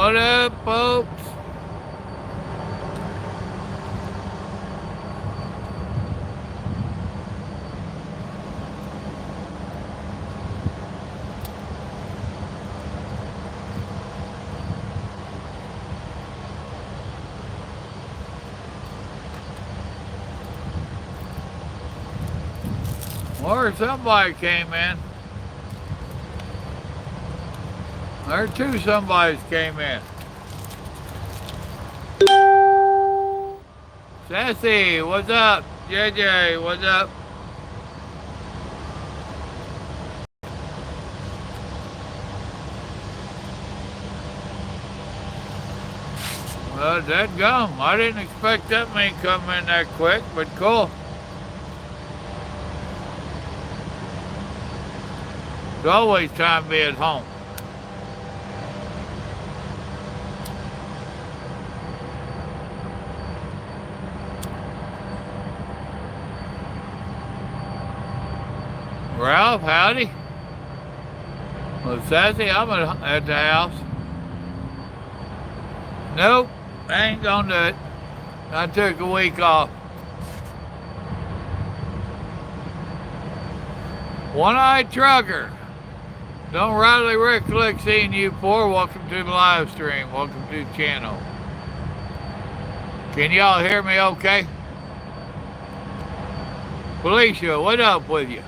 What up, folks? Or somebody came in. There two somebodies came in. Sassy, what's up? JJ, what's up? Well, that gum. I didn't expect that many come in that quick, but cool. It's always time to be at home. Ralph, howdy. Well, Sassy, I'm at the house. Nope, I ain't gonna do it. I took a week off. One-eyed trucker. Don't Riley recollect seeing you before. Welcome to the live stream. Welcome to the channel. Can y'all hear me okay? Felicia, what up with you?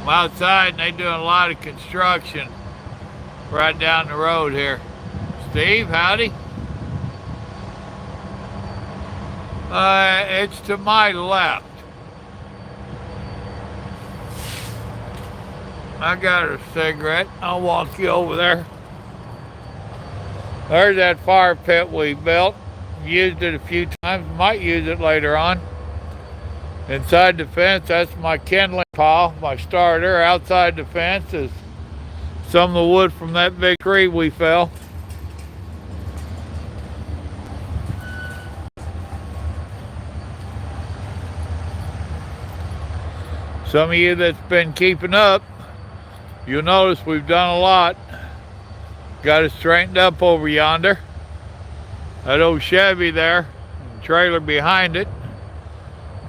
I'm outside and they doing a lot of construction right down the road here. Steve, howdy. It's to my left. I got a cigarette. I'll walk you over there. There's that fire pit we built. Used it a few times. Might use it later on. Inside the fence, that's my kindling pile, my starter. Outside the fence is some of the wood from that big tree we fell. Some of you that's been keeping up, you'll notice we've done a lot. Got it straightened up over yonder. That old Chevy there, the trailer behind it.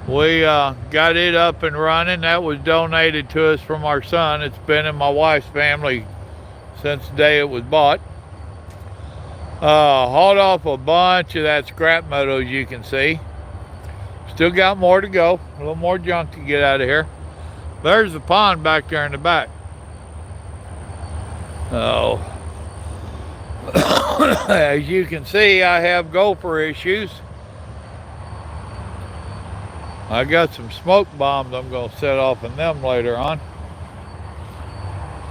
We got it up and running. That was donated to us from our son. It's been in my wife's family since the day it was bought. Hauled off a bunch of that scrap metal, as you can see. Still got more to go. A little more junk to get out of here. There's the pond back there in the back. Oh. As you can see, I have gopher issues. I got some smoke bombs I'm going to set off in them later on.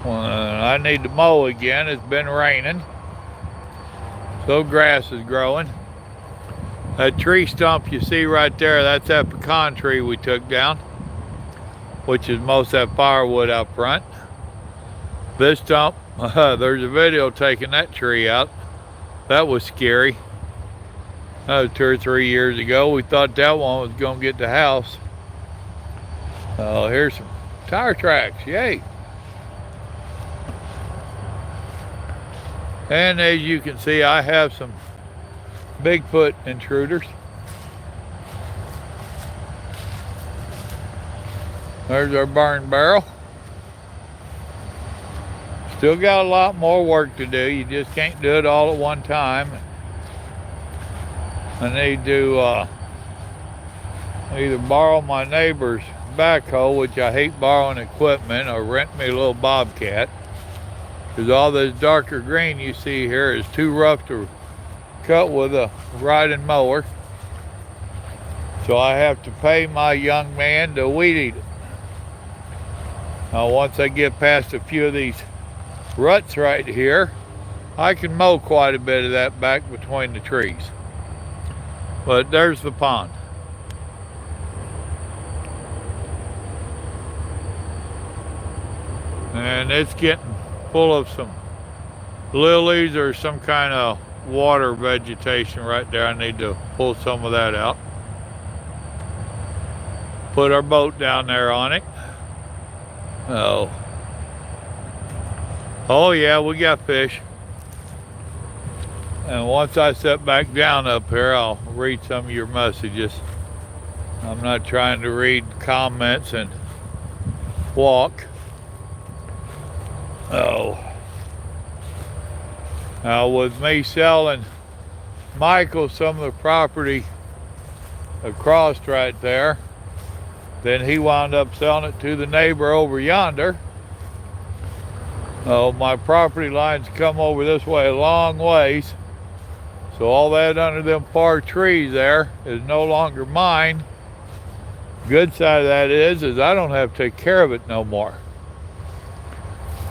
I need to mow again. It's been raining. So grass is growing. That tree stump you see right there, that's that pecan tree we took down, which is most of that firewood out front. This stump, there's a video taking that tree out. That was scary. That was 2 or 3 years ago. We thought that one was going to get the house. Oh, here's some tire tracks. Yay. And as you can see, I have some Bigfoot intruders. There's our burn barrel. Still got a lot more work to do. You just can't do it all at one time. I need to either borrow my neighbor's backhoe, which I hate borrowing equipment, or rent me a little Bobcat. Because all this darker green you see here is too rough to cut with a riding mower. So I have to pay my young man to weed eat it. Now once I get past a few of these ruts right here, I can mow quite a bit of that back between the trees. But there's the pond. And it's getting full of some lilies or some kind of water vegetation right there. I need to pull some of that out. Put our boat down there on it. Oh. Oh yeah, we got fish. And once I sit back down up here, I'll read some of your messages. I'm not trying to read comments and walk. Oh. Now with me selling Michael some of the property across right there, then he wound up selling it to the neighbor over yonder. Oh, my property lines come over this way a long ways. So all that under them far trees there is no longer mine. Good side of that is I don't have to take care of it no more.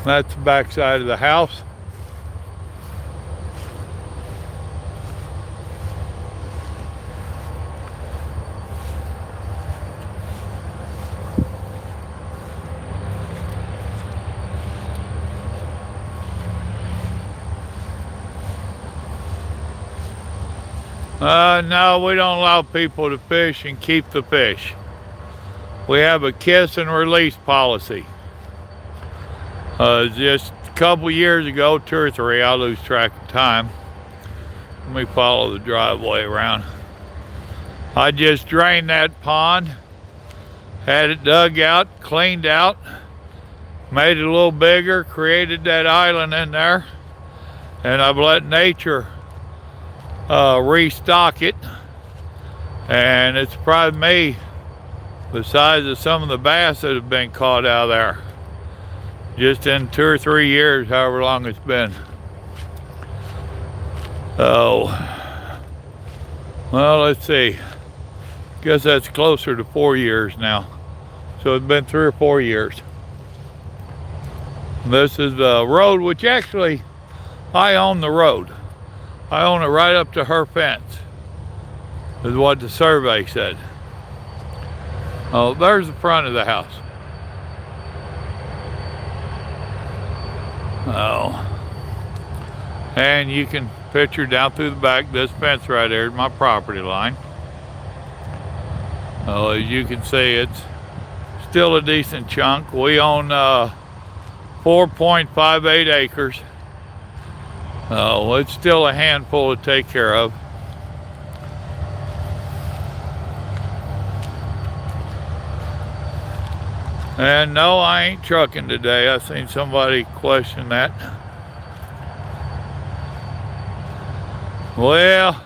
That's the back side of the house. No, we don't allow people to fish and keep the fish. We have a kiss and release policy. Just a couple years ago, 2 or 3, I lose track of time. Let me follow the driveway around. I just drained that pond, had it dug out, cleaned out, made it a little bigger, created that island in there, and I've let nature restock it, and it's probably me the size of some of the bass that have been caught out of there just in 2 or 3 years, however long it's been. Oh, well, let's see, guess that's closer to 4 years now, so it's been 3 or 4 years. This is the road, which actually I own the road. I own it right up to her fence, is what the survey said. Oh, there's the front of the house. Oh. And you can picture down through the back, this fence right there is my property line. Oh, as you can see, it's still a decent chunk. We own 4.58 acres. Oh, it's still a handful to take care of. And no, I ain't trucking today. I seen somebody question that. Well,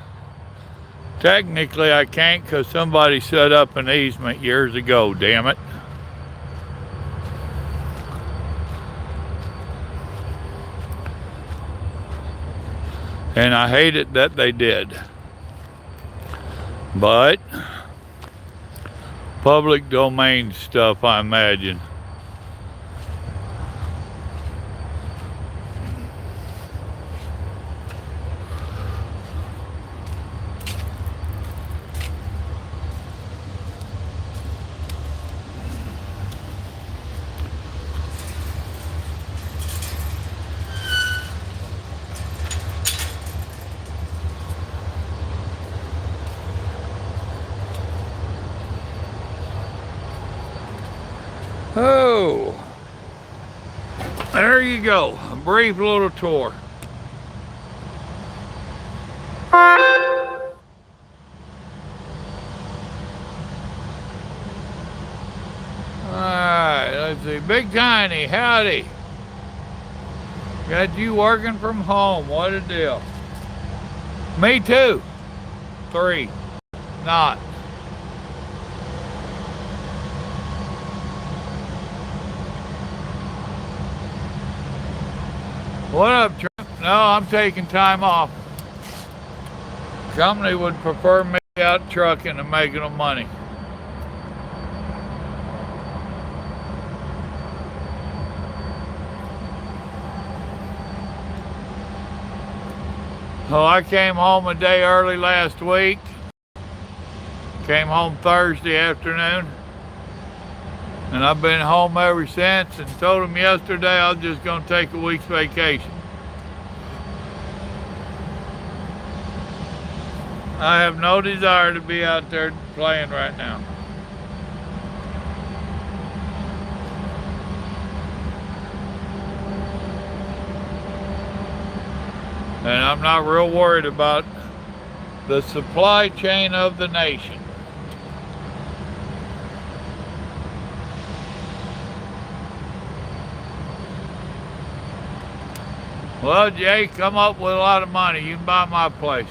technically I can't because somebody set up an easement years ago, damn it. And I hate it that they did. But public domain stuff, I imagine. Oh, there you go, a brief little tour. Alright, let's see, Big Tiny, howdy. Got you working from home, what a deal. Me too, 3, not. What up, Trump? No, I'm taking time off. Company would prefer me out trucking and making them money. Oh, I came home a day early last week. Came home Thursday afternoon. And I've been home ever since and told them yesterday I was just going to take a week's vacation. I have no desire to be out there playing right now. And I'm not real worried about the supply chain of the nation. Well, Jay, come up with a lot of money. You can buy my place.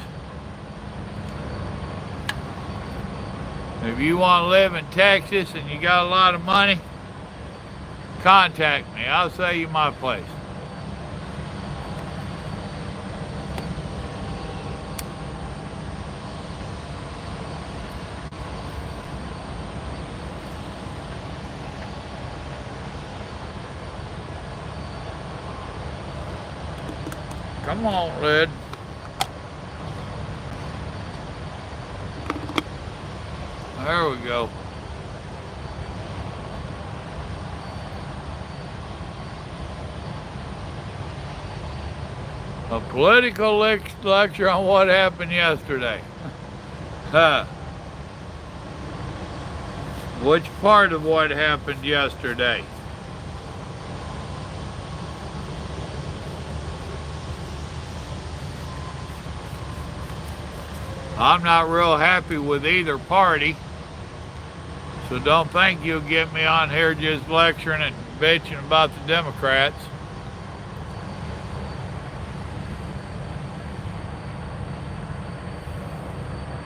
If you want to live in Texas and you got a lot of money, contact me. I'll sell you my place. Come on, Lid. There we go. A political lecture on what happened yesterday. Which part of what happened yesterday? I'm not real happy with either party, so don't think you'll get me on here just lecturing and bitching about the Democrats.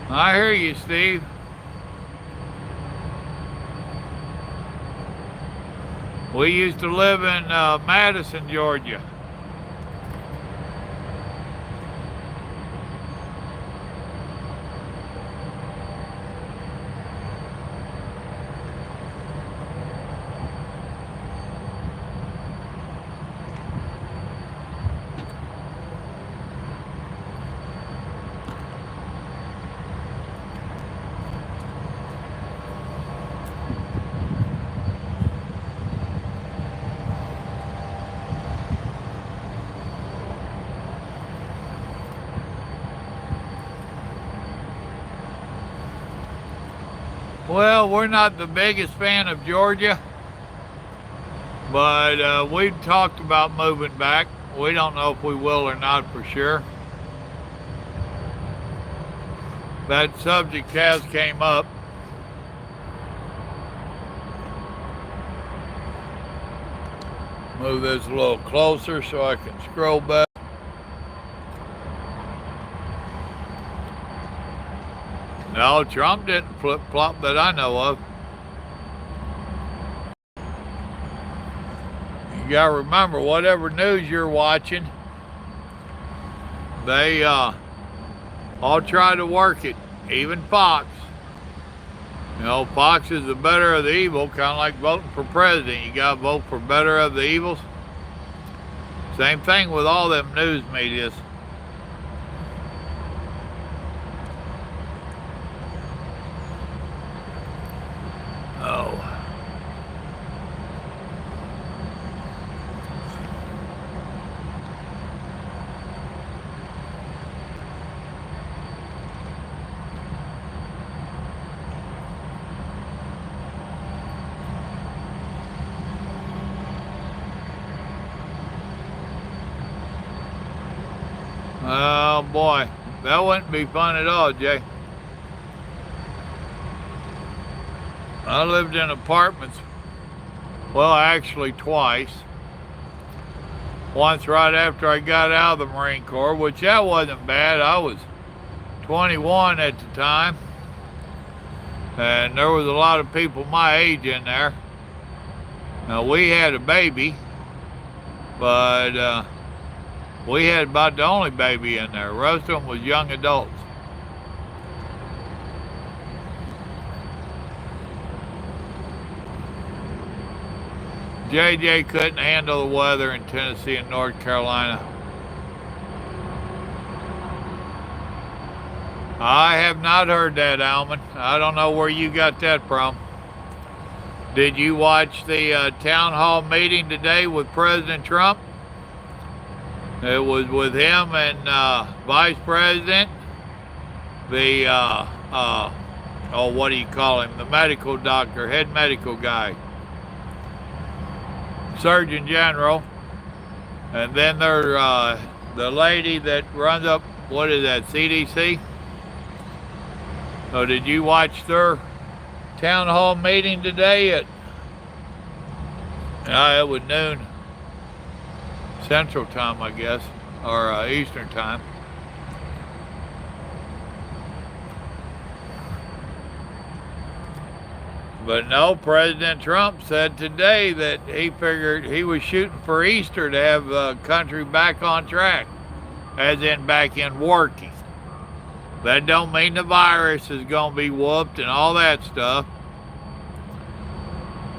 I hear you, Steve. We used to live in Madison, Georgia. Well, we're not the biggest fan of Georgia, but we've talked about moving back. We don't know if we will or not for sure. That subject has came up. Move this a little closer so I can scroll back. No, Trump didn't flip-flop that I know of. You gotta remember, whatever news you're watching, they all try to work it, even Fox. You know, Fox is the better of the evil, kind of like voting for president. You gotta vote for better of the evils. Same thing with all them news medias. Oh boy, that wouldn't be fun at all, Jay. I lived in apartments, well, actually twice. Once right after I got out of the Marine Corps, which that wasn't bad. I was 21 at the time, and there was a lot of people my age in there. Now, we had a baby, but we had about the only baby in there. The rest of them was young adults. JJ couldn't handle the weather in Tennessee and North Carolina. I have not heard that, Alman. I don't know where you got that from. Did you watch the town hall meeting today with President Trump? It was with him and Vice President, the, what do you call him? The medical doctor, head medical guy. Surgeon General, and then the the lady that runs up, what is that, CDC? So did you watch their town hall meeting today at, it was noon Central Time, I guess, or Eastern Time. But no, President Trump said today that he figured he was shooting for Easter to have the country back on track, as in back in working. That don't mean the virus is going to be whooped and all that stuff.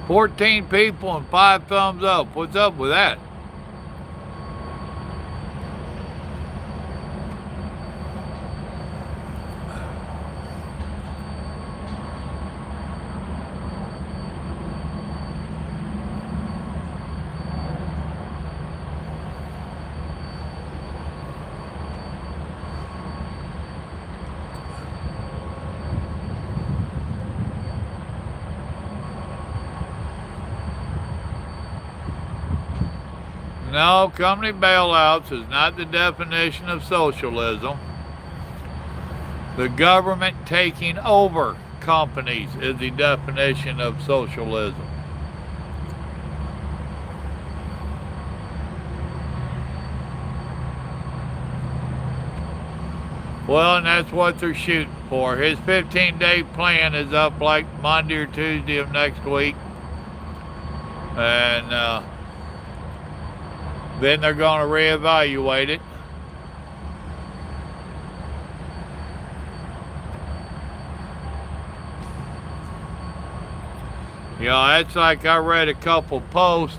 14 people and 5 thumbs up. What's up with that? No, company bailouts is not the definition of socialism. The government taking over companies is the definition of socialism. Well, and that's what they're shooting for. His 15-day plan is up like Monday or Tuesday of next week. And then they're going to reevaluate it. You know, that's like I read a couple posts,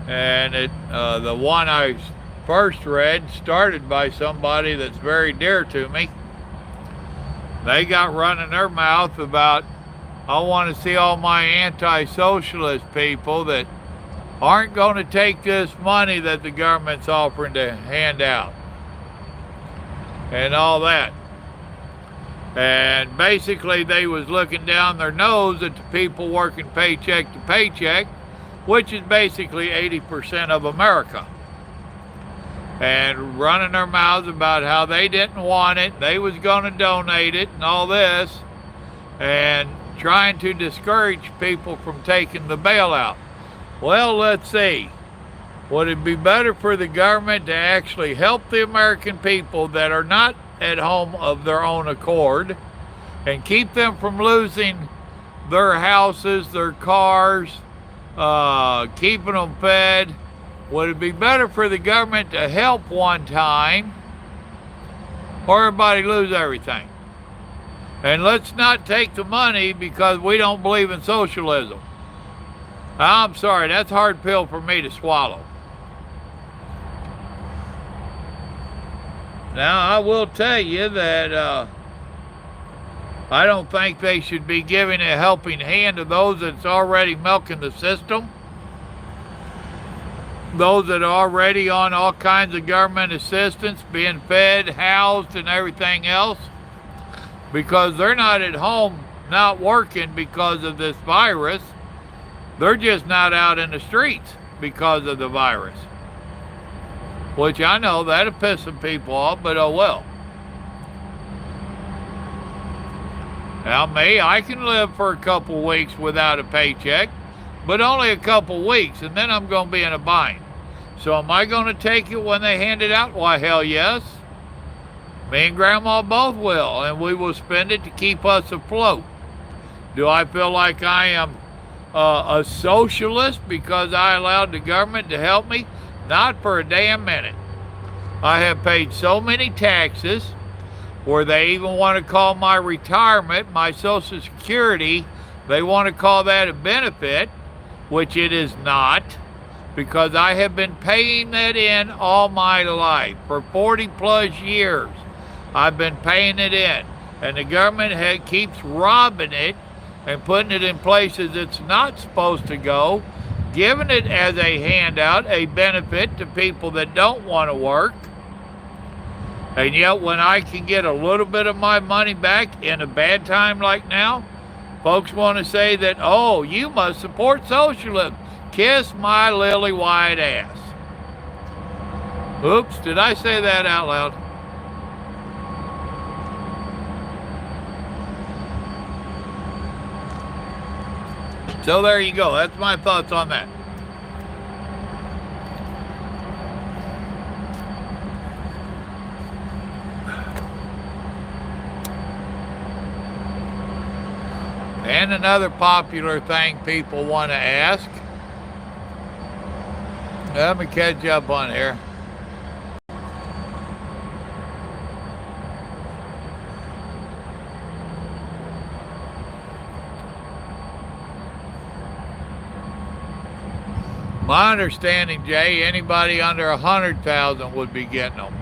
and the one I first read started by somebody that's very dear to me. They got running their mouth about, I want to see all my anti-socialist people that aren't going to take this money that the government's offering to hand out and all that. And basically they was looking down their nose at the people working paycheck to paycheck, which is basically 80% of America, and running their mouths about how they didn't want it, they was going to donate it and all this, and trying to discourage people from taking the bailout. Well, let's see. Would it be better for the government to actually help the American people that are not at home of their own accord and keep them from losing their houses, their cars, keeping them fed? Would it be better for the government to help one time, or everybody lose everything? And let's not take the money because we don't believe in socialism. I'm sorry, that's a hard pill for me to swallow. Now, I will tell you that I don't think they should be giving a helping hand to those that's already milking the system, those that are already on all kinds of government assistance, being fed, housed, and everything else, because they're not at home, not working because of this virus. They're just not out in the streets because of the virus. Which I know that'll piss some people off, but oh well. Now me, I can live for a couple weeks without a paycheck, but only a couple weeks, and then I'm going to be in a bind. So am I going to take it when they hand it out? Why, hell yes. Me and Grandma both will, and we will spend it to keep us afloat. Do I feel like I am a socialist because I allowed the government to help me? Not for a damn minute. I have paid so many taxes where they even want to call my retirement, my Social Security, they want to call that a benefit, which it is not, because I have been paying that in all my life. For 40 plus years, I've been paying it in, and the government keeps robbing it and putting it in places it's not supposed to go, giving it as a handout, a benefit to people that don't want to work. And yet when I can get a little bit of my money back in a bad time like now, folks want to say that, oh, you must support socialism. Kiss my lily white ass. Oops, did I say that out loud? So there you go. That's my thoughts on that. And another popular thing people want to ask. Let me catch up on here. My understanding, Jay, anybody under 100,000 would be getting them.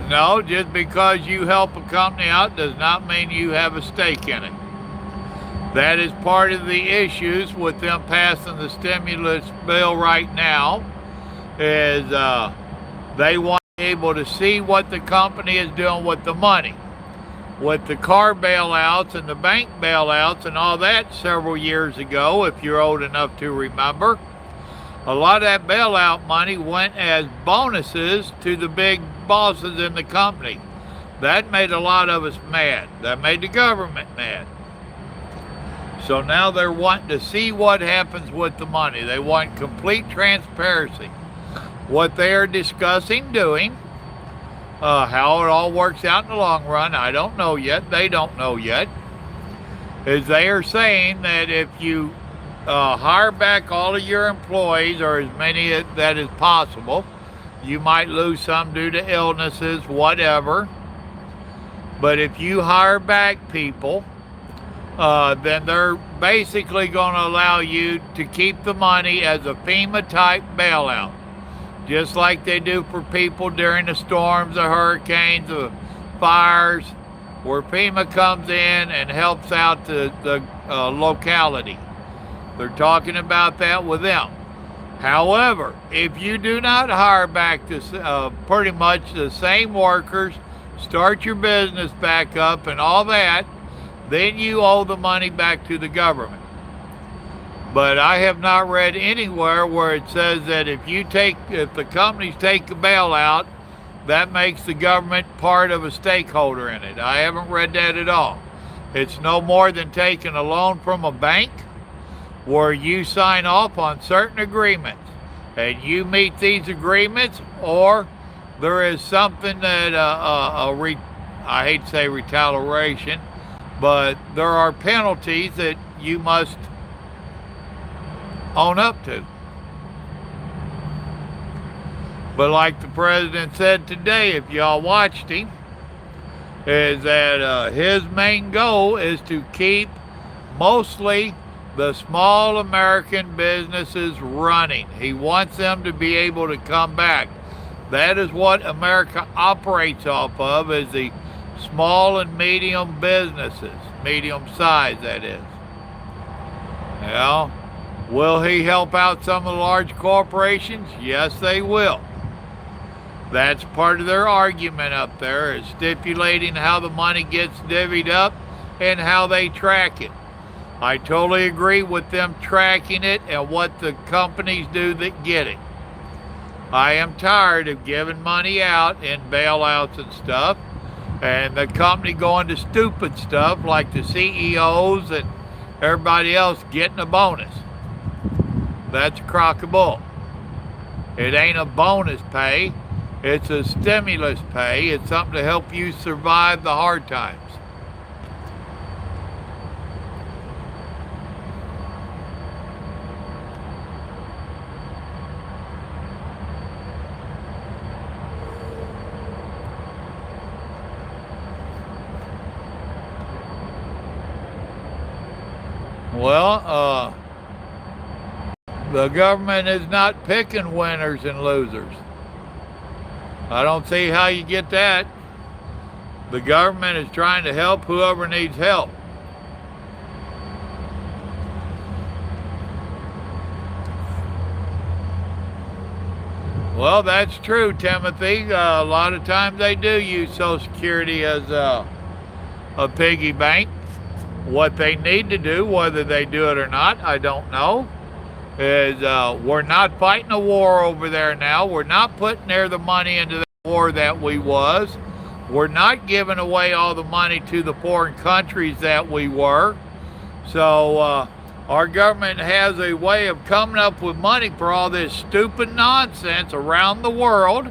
No, just because you help a company out does not mean you have a stake in it. That is part of the issues with them passing the stimulus bill right now, is they want to be able to see what the company is doing with the money. With the car bailouts and the bank bailouts and all that several years ago, if you're old enough to remember, a lot of that bailout money went as bonuses to the big bosses in the company. That made a lot of us mad. That made the government mad. So now they're wanting to see what happens with the money. They want complete transparency. What they are discussing doing, how it all works out in the long run, I don't know yet. They don't know yet. Is they are saying that if you hire back all of your employees, or as many that is possible, you might lose some due to illnesses, whatever. But if you hire back people, then they're basically going to allow you to keep the money as a FEMA type bailout. Just like they do for people during the storms, the hurricanes, the fires, where FEMA comes in and helps out the locality. They're talking about that with them. However, if you do not hire back this, pretty much the same workers, start your business back up and all that, then you owe the money back to the government. But I have not read anywhere where it says that if the companies take a bailout, that makes the government part of a stakeholder in it. I haven't read that at all. It's no more than taking a loan from a bank where you sign off on certain agreements and you meet these agreements, or there is something that, I hate to say retaliation, but there are penalties that you must own up to. But like the president said today, if y'all watched him, is that his main goal is to keep mostly the small American businesses running. He wants them to be able to come back. That is what America operates off of, is the small and medium businesses, medium size that is. You know, will he help out some of the large corporations? Yes, they will. That's part of their argument up there, is stipulating how the money gets divvied up and how they track it. I totally agree with them tracking it and what the companies do that get it. I am tired of giving money out in bailouts and stuff, and the company going to stupid stuff like the CEOs and everybody else getting a bonus. That's a crock of bull. It ain't a bonus pay. It's a stimulus pay. It's something to help you survive the hard times. Well, the government is not picking winners and losers. I don't see how you get that. The government is trying to help whoever needs help. Well, that's true, Timothy. A lot of times they do use Social Security as a piggy bank. What they need to do, whether they do it or not, I don't know. is we're not fighting a war over there now. We're not putting there the money into the war that we was. We're not giving away all the money to the foreign countries that we were. So our government has a way of coming up with money for all this stupid nonsense around the world,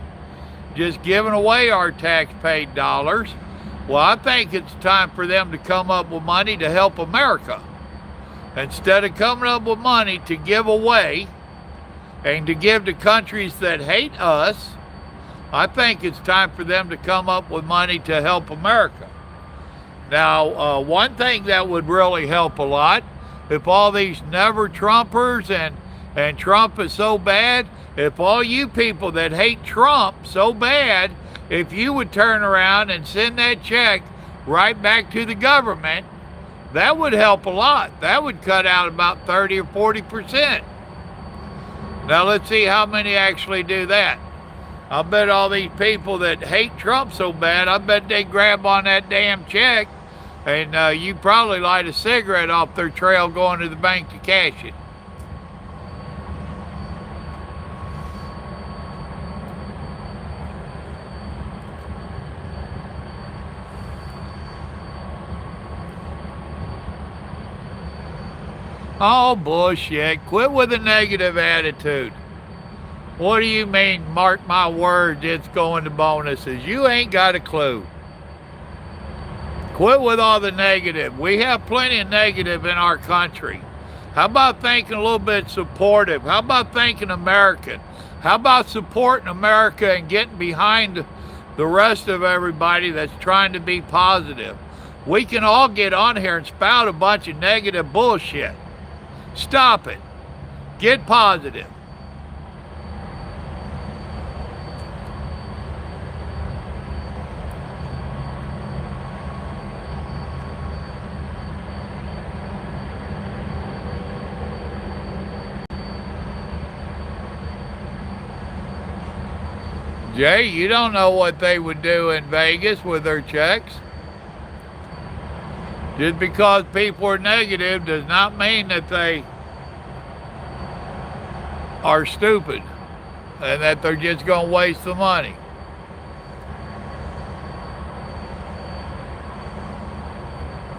just giving away our tax-paid dollars. Well, I think it's time for them to come up with money to help America. Instead of coming up with money to give away and to give to countries that hate us, I think it's time for them to come up with money to help America. Now, one thing that would really help a lot, if all these never Trumpers and Trump is so bad, if all you people that hate Trump so bad, if you would turn around and send that check right back to the government, that would help a lot. That would cut out about 30 or 40%. Now let's see how many actually do that. I bet all these people that hate Trump so bad, I bet they grab on that damn check and you probably light a cigarette off their trail going to the bank to cash it. Oh, bullshit. Quit with a negative attitude. What do you mean, mark my words, it's going to bonuses? You ain't got a clue. Quit with all the negative. We have plenty of negative in our country. How about thinking a little bit supportive? How about thinking American? How about supporting America and getting behind the rest of everybody that's trying to be positive? We can all get on here and spout a bunch of negative bullshit. Stop it. Get positive. Jay, you don't know what they would do in Vegas with their checks. Just because people are negative does not mean that they are stupid and that they're just going to waste the money.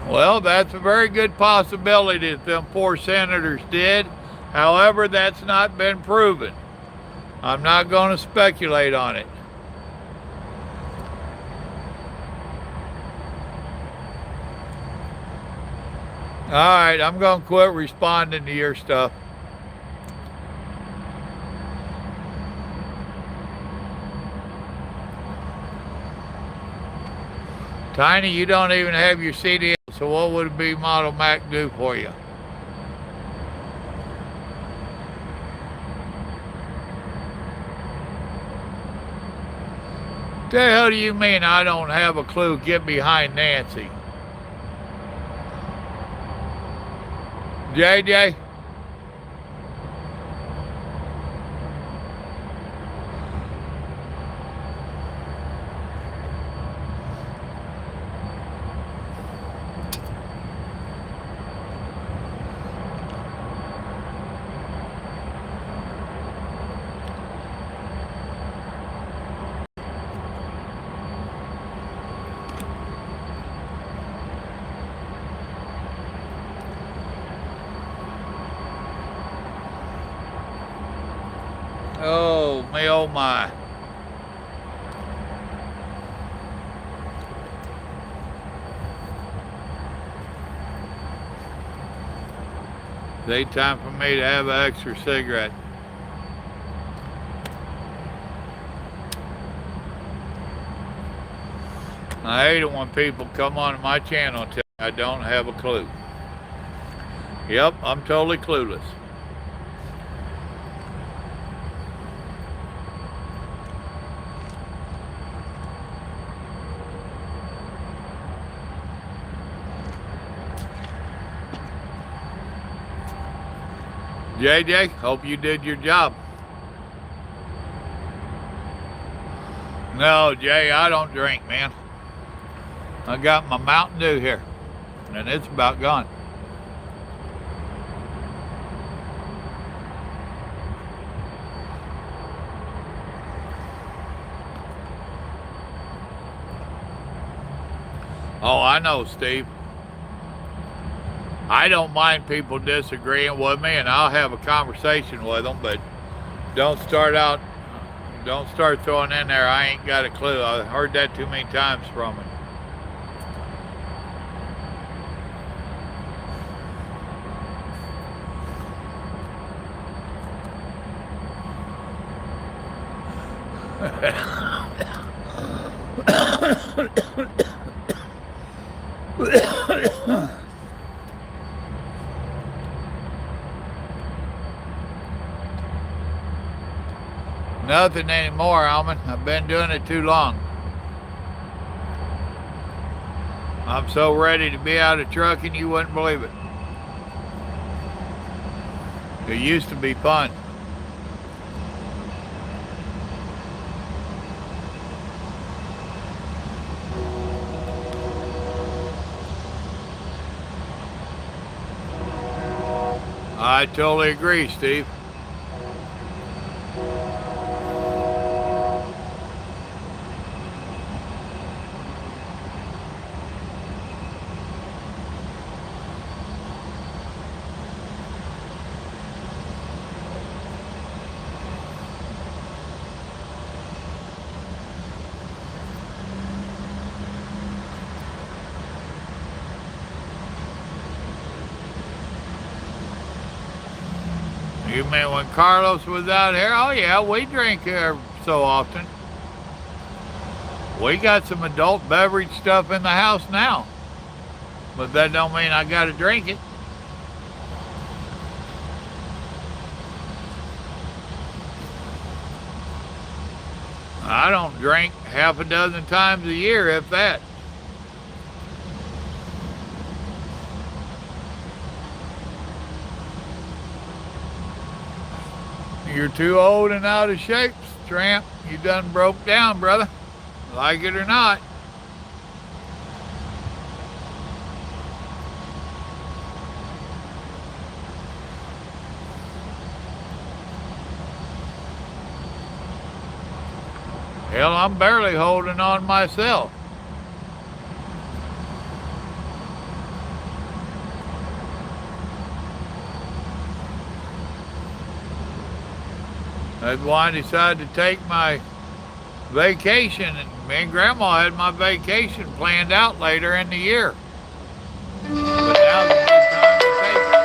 Well, that's a very good possibility that them 4 senators did. However, that's not been proven. I'm not going to speculate on it. All right, I'm going to quit responding to your stuff. Tiny, you don't even have your CDL, so what would a B model Mac do for you? The hell do you mean I don't have a clue? Get behind Nancy. JJ? Oh, me, oh my. It's time for me to have an extra cigarette. I hate it when people come on my channel and tell me I don't have a clue. Yep, I'm totally clueless. JJ, hope you did your job. No, Jay, I don't drink, man. I got my Mountain Dew here, and it's about gone. Oh, I know, Steve. I don't mind people disagreeing with me, and I'll have a conversation with them, but don't start out, don't start throwing in there, I ain't got a clue. I've heard that too many times from them. Nothing anymore, Alman. I've been doing it too long. I'm so ready to be out of trucking you wouldn't believe it. It used to be fun. I totally agree, Steve. You mean when Carlos was out here? Oh yeah, we drink here so often. We got some adult beverage stuff in the house now, but that don't mean I got to drink it. I don't drink half a dozen times a year, if that. You're too old and out of shape, Tramp. You done broke down, brother. Like it or not. Hell, I'm barely holding on myself. That's why I decided to take my vacation, and me and Grandma had my vacation planned out later in the year. But now's a good time to take it.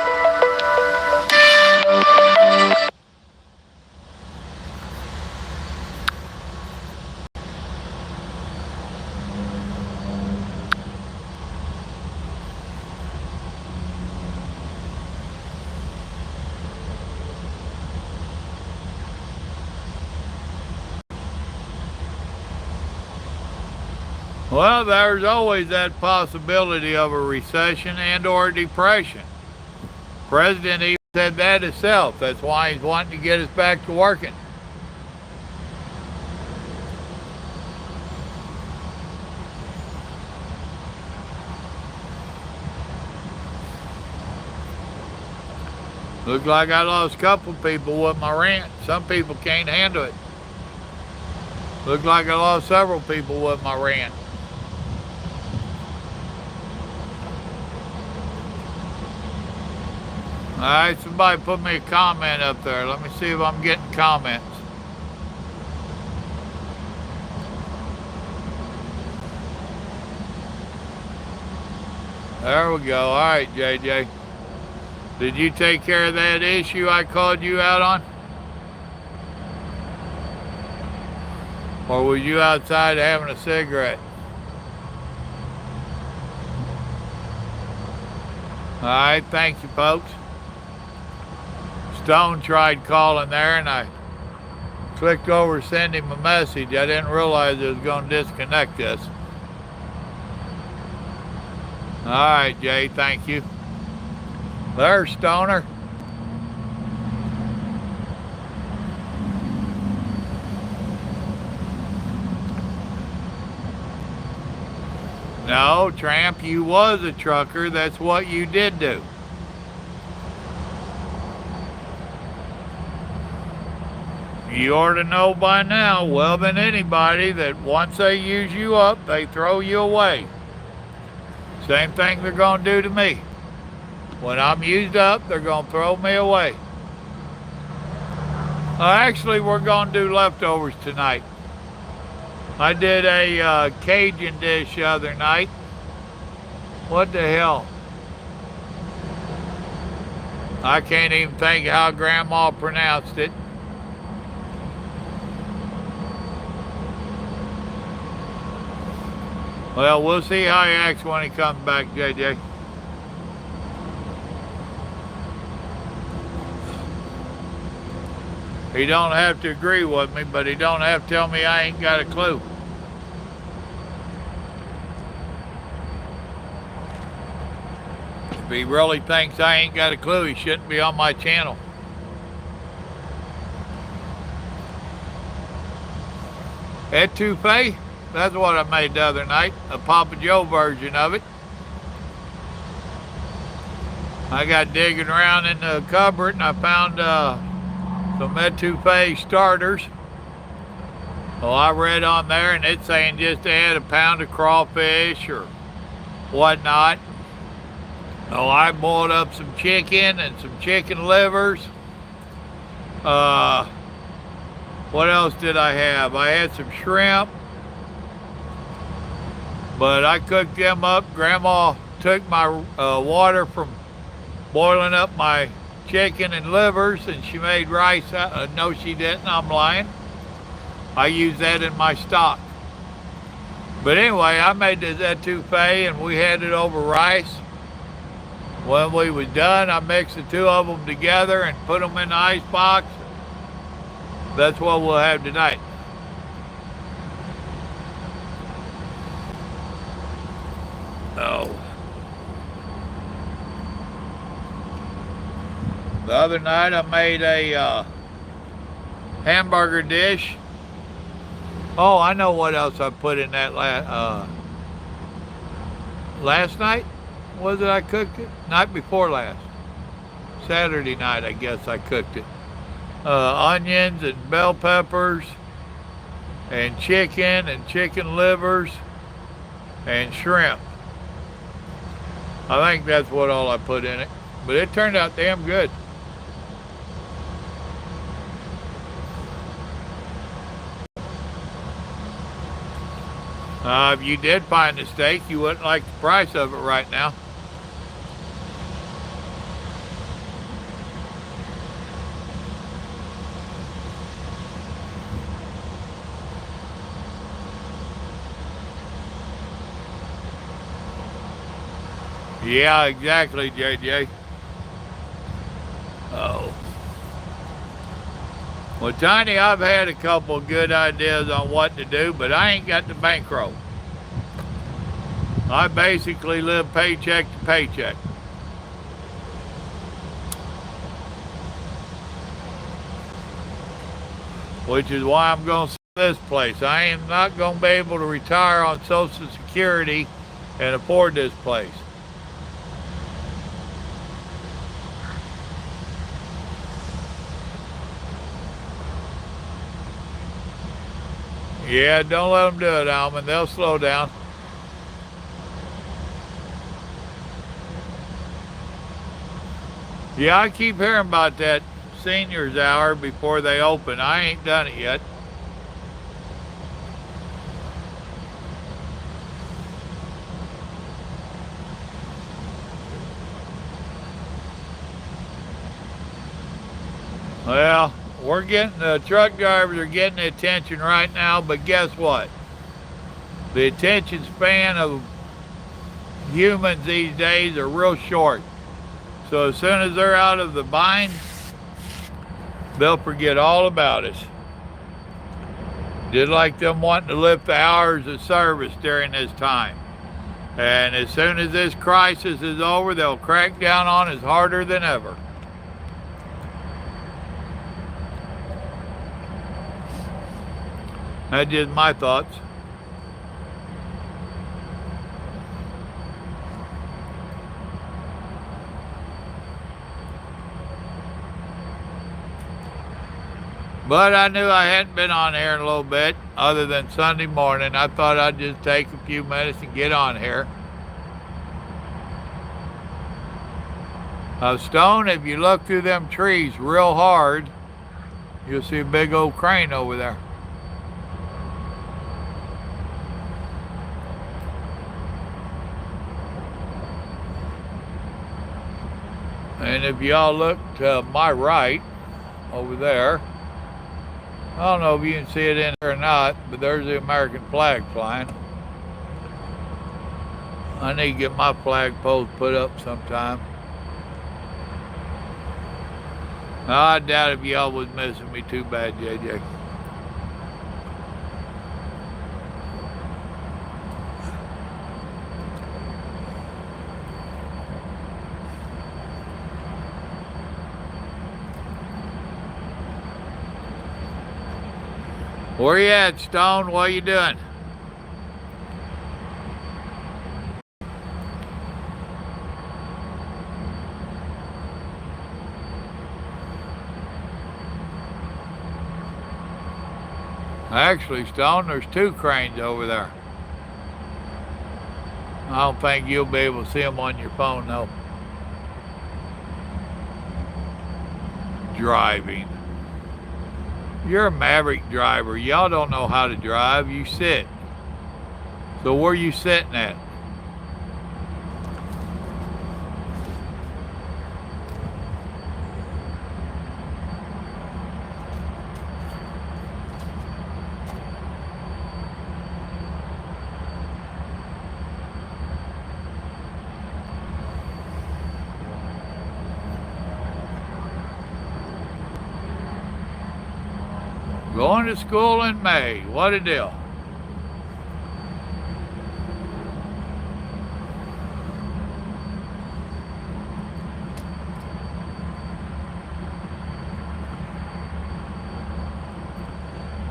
Well, there's always that possibility of a recession and or a depression. President even said that himself. That's why he's wanting to get us back to working. Looks like I lost a couple people with my rant. Some people can't handle it. Looks like I lost several people with my rant. All right, somebody put me a comment up there. Let me see if I'm getting comments. There we go. All right, JJ. Did you take care of that issue I called you out on? Or were you outside having a cigarette? All right, thank you, folks. Stone tried calling there, and I clicked over send him a message. I didn't realize it was going to disconnect us. All right, Jay, thank you. There's Stoner. No, Tramp, you was a trucker. That's what you did do. You ought to know by now, well than anybody, that once they use you up, they throw you away. Same thing they're going to do to me. When I'm used up, they're going to throw me away. Actually, we're going to do leftovers tonight. I did a Cajun dish the other night. What the hell? I can't even think how Grandma pronounced it. Well, we'll see how he acts when he comes back, JJ. He don't have to agree with me, but he don't have to tell me I ain't got a clue. If he really thinks I ain't got a clue, he shouldn't be on my channel. Etouffee, that's what I made the other night, a Papa Joe version of it. I got digging around in the cupboard and I found some etouffee starters. Well, I read on there and it's saying just to add a pound of crawfish or whatnot. Oh, I boiled up some chicken and some chicken livers. What else did I have? I had some shrimp, but I cooked them up. Grandma took my water from boiling up my chicken and livers and she made rice. No, she didn't. I'm lying. I used that in my stock. But anyway, I made this etouffee and we had it over rice. When we was done, I mixed the two of them together and put them in the ice box. That's what we'll have tonight. Oh. The other night I made a hamburger dish. Oh, I know what else I put in that last night. Was it I cooked it? Night before last. Saturday night, I guess I cooked it. Onions and bell peppers and chicken livers and shrimp. I think that's what all I put in it. But it turned out damn good. If you did find the steak, you wouldn't like the price of it right now. Yeah, exactly, JJ. Oh. Well, Tiny, I've had a couple of good ideas on what to do, but I ain't got the bankroll. I basically live paycheck to paycheck. Which is why I'm going to sell this place. I am not going to be able to retire on Social Security and afford this place. Yeah, don't let them do it, Alman. They'll slow down. Yeah, I keep hearing about that seniors hour before they open. I ain't done it yet. Well, the truck drivers are getting the attention right now, but guess what? The attention span of humans these days are real short. So as soon as they're out of the bind, they'll forget all about us. Just like them wanting to lift the hours of service during this time. And as soon as this crisis is over, they'll crack down on us harder than ever. That's just my thoughts. But I knew I hadn't been on here in a little bit, other than Sunday morning. I thought I'd just take a few minutes and get on here. Stone, if you look through them trees real hard, you'll see a big old crane over there. And if y'all look to my right, over there, I don't know if you can see it in there or not, but there's the American flag flying. I need to get my flagpoles put up sometime. I doubt if y'all was missing me too bad, JJ. Where you at, Stone? What you doing? Actually, Stone, there's two cranes over there. I don't think you'll be able to see them on your phone, though. Driving. You're a Maverick driver. Y'all don't know how to drive. You sit. So where you sitting at? Going to school in May. What a deal.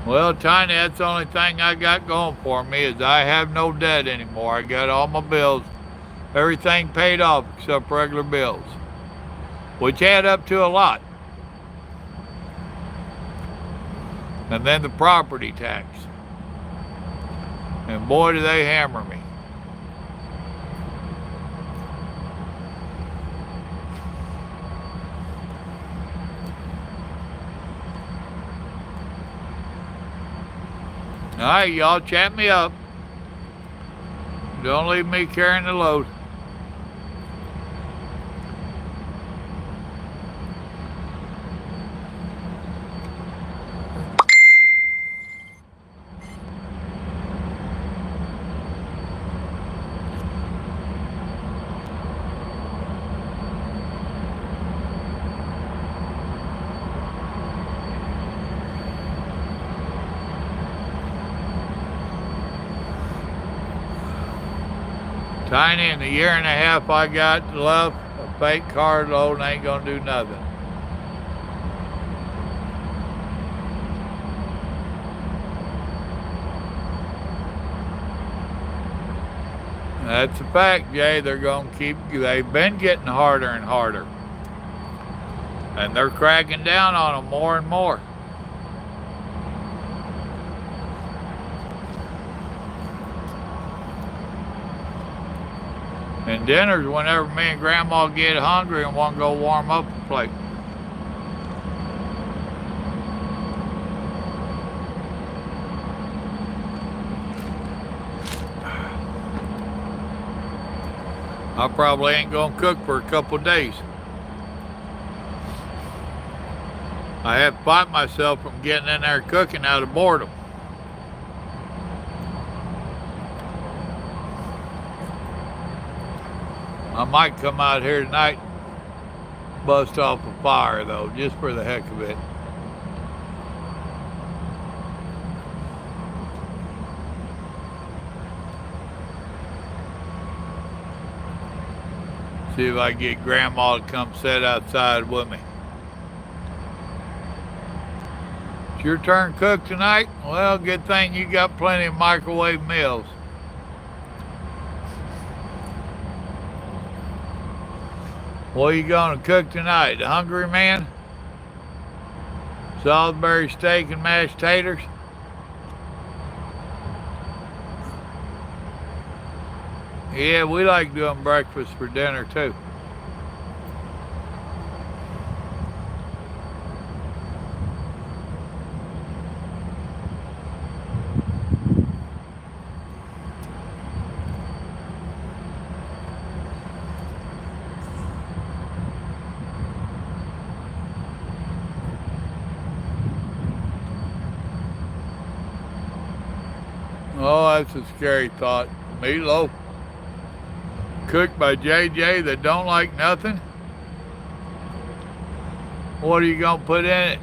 Well, Tiny, that's the only thing I got going for me is I have no debt anymore. I got all my bills, everything paid off except regular bills, which add up to a lot. And then the property tax. And boy, do they hammer me. All right, y'all, chat me up. Don't leave me carrying the load. Tiny, in the year and a half I got left, a fake carload ain't gonna do nothing. That's a fact, Jay. They're gonna they've been getting harder and harder. And they're cracking down on them more and more. And dinner's whenever me and Grandma get hungry and want to go warm up a plate. I probably ain't gonna cook for a couple of days. I have to fight myself from getting in there cooking out of boredom. I might come out here tonight, bust off a fire though, just for the heck of it. See if I can get Grandma to come sit outside with me. It's your turn to cook tonight? Well, good thing you got plenty of microwave meals. What are you gonna cook tonight? The Hungry Man? Salisbury steak and mashed taters? Yeah, we like doing breakfast for dinner too. Oh, that's a scary thought. Meatloaf cooked by JJ that don't like nothing? What are you going to put in it?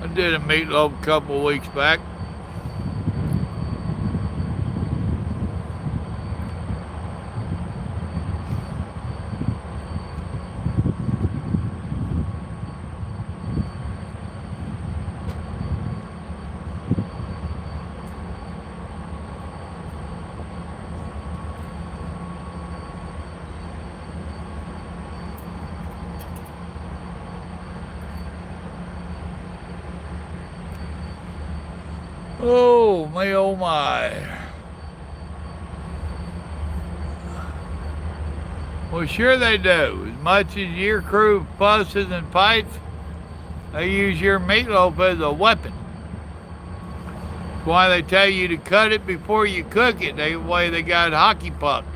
I did a meatloaf a couple of weeks back. Oh, me, oh my. Well, sure they do. As much as your crew fusses and fights, they use your meatloaf as a weapon. That's why they tell you to cut it before you cook it. That way they got hockey pucks.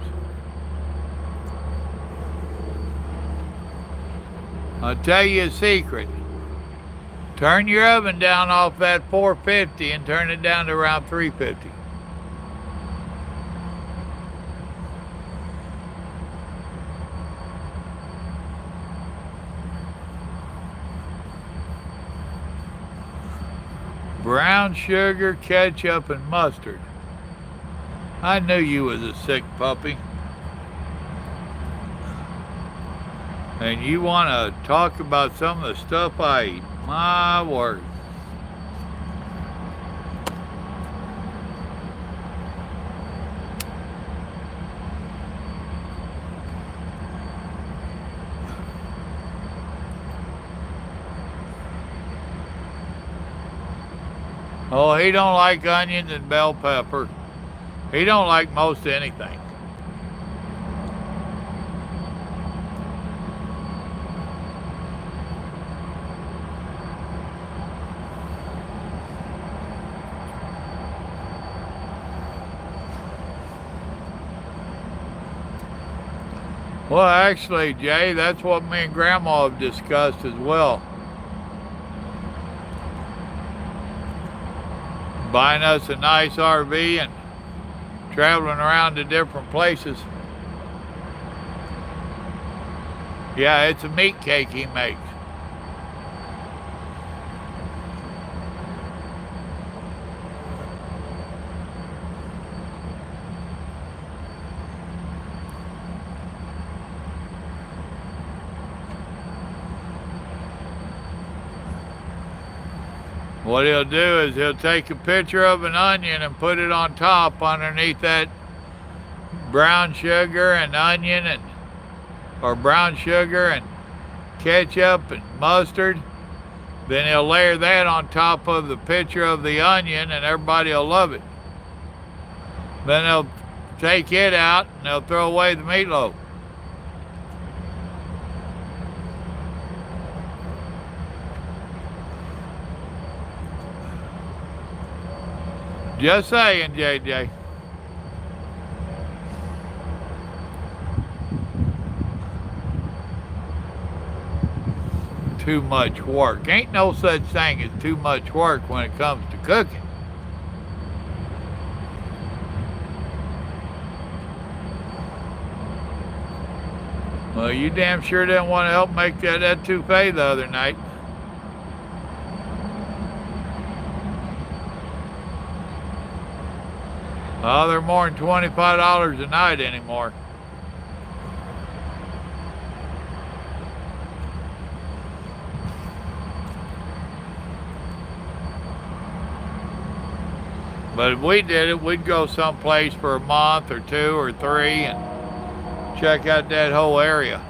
I'll tell you a secret. Turn your oven down off that 450 and turn it down to around 350. Brown sugar, ketchup, and mustard. I knew you was a sick puppy. And you want to talk about some of the stuff I eat. My word. Oh, he don't like onions and bell pepper. He don't like most anything. Well, actually, Jay, that's what me and Grandma have discussed as well. Buying us a nice RV and traveling around to different places. Yeah, it's a meat cake he makes. What he'll do is he'll take a picture of an onion and put it on top underneath that brown sugar and onion and or brown sugar and ketchup and mustard. Then he'll layer that on top of the picture of the onion and everybody will love it. Then they'll take it out and they'll throw away the meatloaf. Just saying, JJ. Too much work. Ain't no such thing as too much work when it comes to cooking. Well, you damn sure didn't want to help make that etouffee the other night. Oh, they're more than $25 a night anymore. But if we did it, we'd go someplace for a month or 2 or 3 and check out that whole area.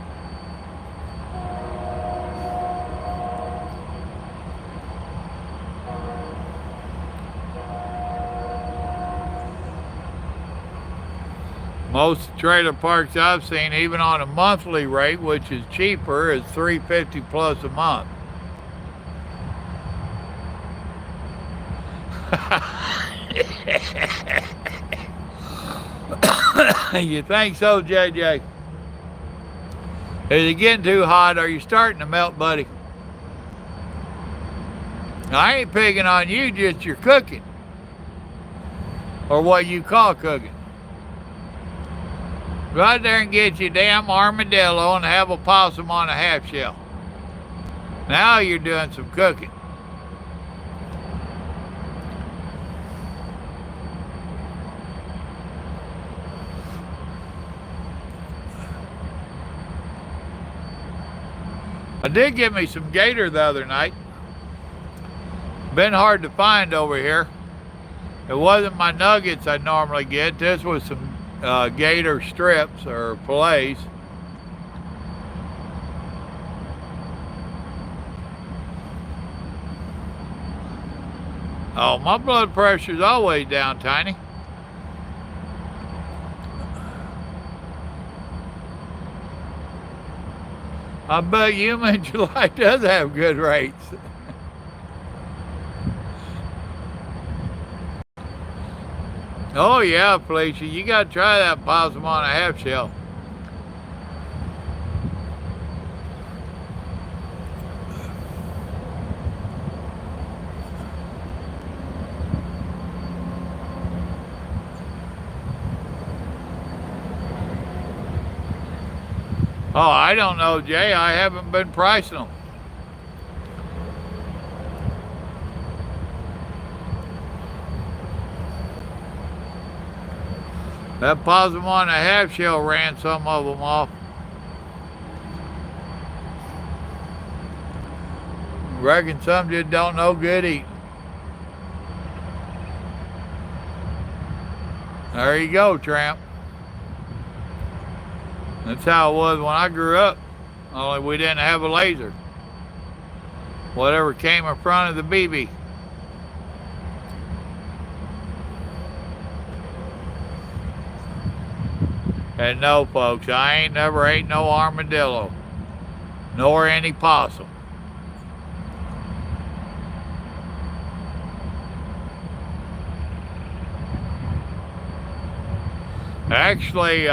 Most trailer parks I've seen, even on a monthly rate, which is cheaper, is $350 plus a month. You think so, JJ? Is it getting too hot? Are you starting to melt, buddy? I ain't picking on you, just your cooking. Or what you call cooking. Go out there and get you a damn armadillo and have a possum on a half shell. Now you're doing some cooking. I did get me some gator the other night. Been hard to find over here. It wasn't my nuggets I normally get. This was some gator strips or fillets. Oh, my blood pressure's always down, Tiny. I bet human July does have good rates. Oh yeah, Felicia, you gotta try that possum on a half shell. Oh, I don't know, Jay. I haven't been pricing them. That possum on a half shell ran some of them off. Reckon some just don't know good eating. There you go, tramp. That's how it was when I grew up. Only we didn't have a laser. Whatever came in front of the BB. And no, folks, I ain't never ate no armadillo, nor any possum. Actually,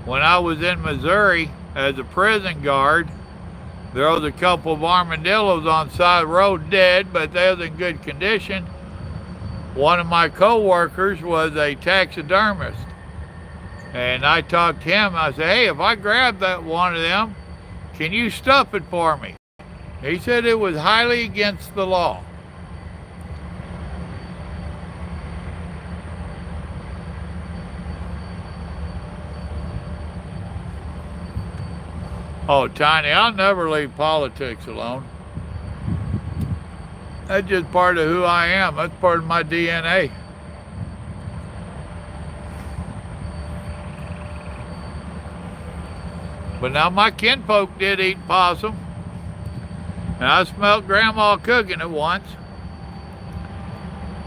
when I was in Missouri as a prison guard, there was a couple of armadillos on the side of the road dead, but they was in good condition. One of my co-workers was a taxidermist. And I talked to him, I said, hey, if I grab that one of them, can you stuff it for me? He said it was highly against the law. Oh, Tiny, I'll never leave politics alone. That's just part of who I am. That's part of my DNA. But now my kinfolk did eat possum. And I smelled Grandma cooking it once.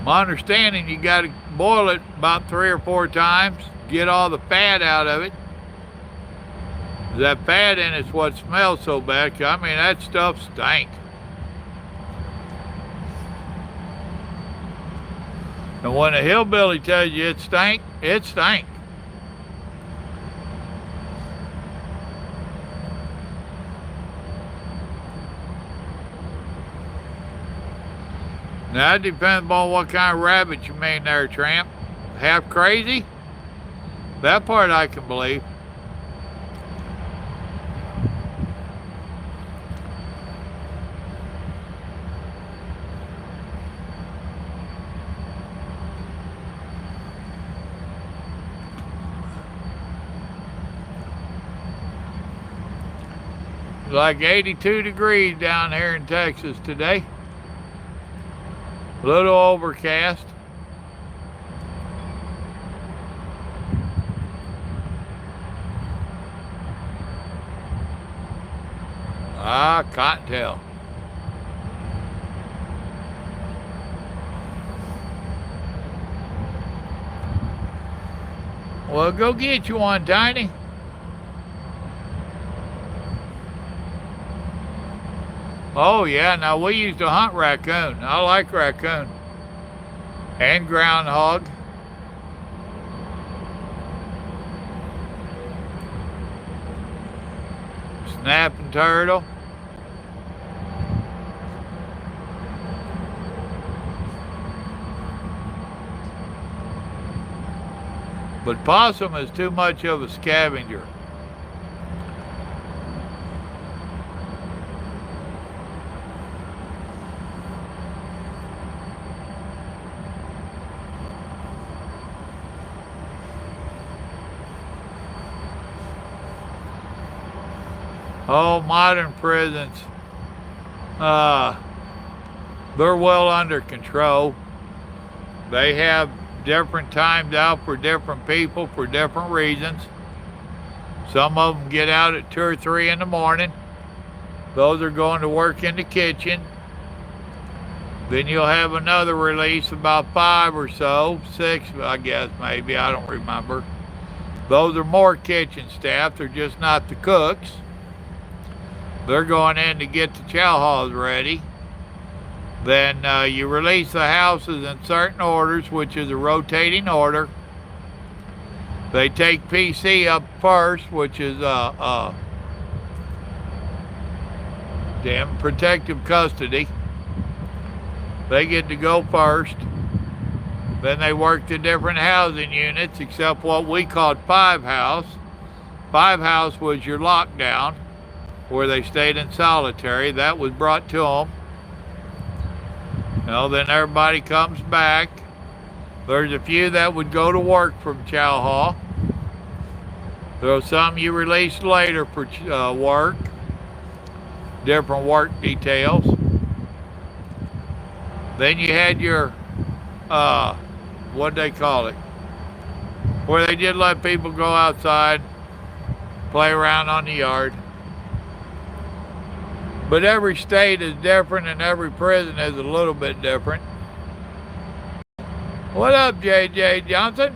My understanding, you got to boil it about 3 or 4 times, get all the fat out of it. That fat in it's what smells so bad. I mean, that stuff stank. And when a hillbilly tells you it stank, it stank. Now, it depends on what kind of rabbit you made there, tramp. Half crazy? That part I can believe. It's like 82 degrees down here in Texas today. A little overcast. Ah, cottontail. Well, go get you one, Tiny. Oh yeah, now we used to hunt raccoon. I like raccoon. And groundhog. Snapping turtle. But possum is too much of a scavenger. Oh, modern prisons, they're well under control. They have different times out for different people for different reasons. Some of them get out at 2 or 3 in the morning. Those are going to work in the kitchen. Then you'll have another release about 5 or so, 6 I guess maybe, I don't remember. Those are more kitchen staff, they're just not the cooks. They're going in to get the chow halls ready. Then you release the houses in certain orders, which is a rotating order. They take PC up first, which is protective custody. They get to go first. Then they work the different housing units, except what we called 5 house. 5 house was your lockdown, where they stayed in solitary. That was brought to them. Then everybody comes back. There's a few that would go to work from chow hall. There's some you release later for work, different work details. Then you had your, what'd they call it? Where they did let people go outside, play around on the yard. But every state is different and every prison is a little bit different. What up, J.J. Johnson?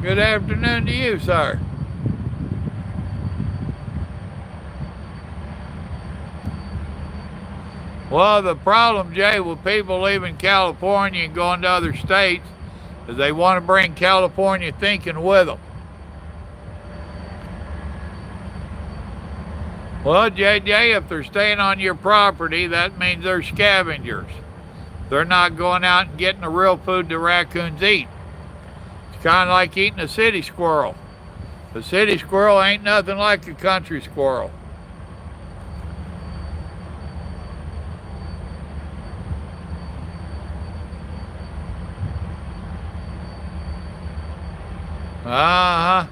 Good afternoon to you, sir. Well, the problem, Jay, with people leaving California and going to other states is they want to bring California thinking with them. Well, JJ, if they're staying on your property, that means they're scavengers. They're not going out and getting the real food the raccoons eat. It's kind of like eating a city squirrel. A city squirrel ain't nothing like a country squirrel. Uh-huh.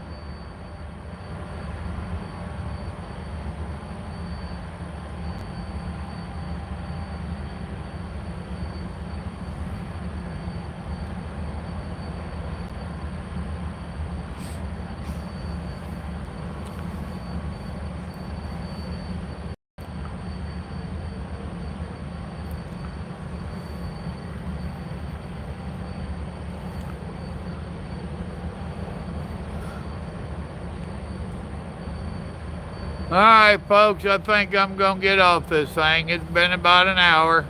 All right, folks, I think I'm going to get off this thing. It's been about an hour.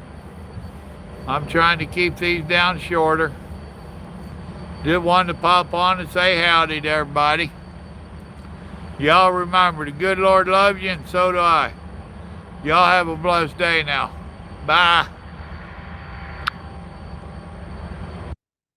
I'm trying to keep these down shorter. Just wanted to pop on and say howdy to everybody. Y'all remember, the good Lord loves you, and so do I. Y'all have a blessed day now. Bye.